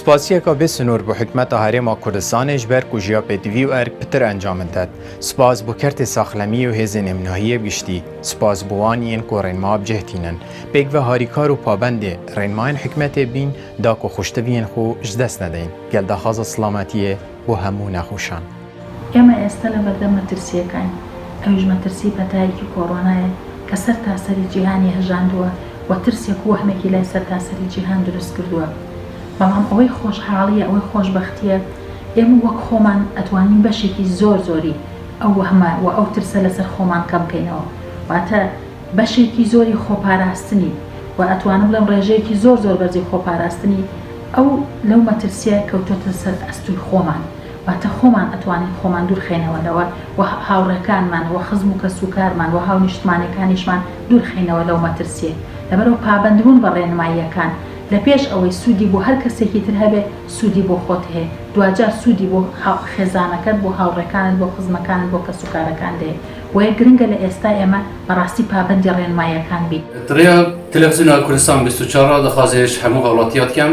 سپاسیه که به سنور بو حکمت هرما کردستانش بر کجیا پتوی و ارک پتر انجام داد. سپاس بو کرت ساخلمی و هزین امناهی بگشتی. سپاس بوانی این که رنما بجهتینن. بیگ و هاریکار و پابند رنماین حکمت بین دا که خوشتوین خو جدست ندین. گل دا خاز سلامتیه بو همو نخوشان. ئێمە ئێستا لە بەردەم مەترسیەکان ئەویش مەترسی پەتایەکی کۆڕۆنایە کە سەر تاسەری جیهانی هەژاندووە و ترسێک و وەهمێکی لای سەر تاسەری جیهان دروست کردووە. بەڵام ئەوەی خۆشحاڵیە ئەوەی خۆشبەختیە ئێمە وەک خۆمان ئەتوانین بەشێکی زۆر زۆری ئەو وەهمە و ئەو ترسە لەسەر خۆمان کەم بکەینەوە واتە بەشێکی زۆری خۆپاراستنی و ئەتوانم لەم ڕێژەیەکی زۆر زۆر بەرزی خۆپاراستنی ئەو لەو مەترسیە کەوتۆتە سەر ئەستوی خۆمان واتە خۆمان ئەتوانین خۆمان دوورخێنەوە لەوە و هاوڕێکانمان و خزم و کەسوکارمان و هاو نیشتمانەکانیشمان دوورخێنەوە لەو مەترسیە لەبەرەوە پابەندبوون بە ڕێنماییەکان لە پێش ئەوەی سوودی بۆ هەر کەسێکی تر هەبێ سوودی بۆ خۆت هەیە دوجار سوودی بۆ خێزانەکەت بۆ هاوڕێکانت بۆ خزمەکانت بۆ کەسوکارەکان دەیە وەیە گرنگە لە ئێستا ئێمە بەڕاستی پابەندی ڕێنماییەکان بین. تریا تلفزیۆنا کوردستان 24 دەخوازێش هەموو هاوڵاتیات کەم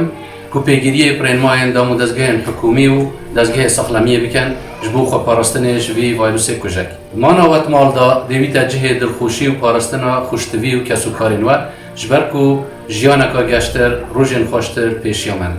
ku pêgiriyê pirênmayên dam û dezgehên hikûmî û dezgehê sexlemiyê bikin ji bo xweparastinê ji vî vayrosê kujek. Mana wetmal da dêwîte cihê dilxweşî û parastina xuştivî û kesûkarên we ji ber ku jiyaneka geştir, rojên xweştir pêşiya min.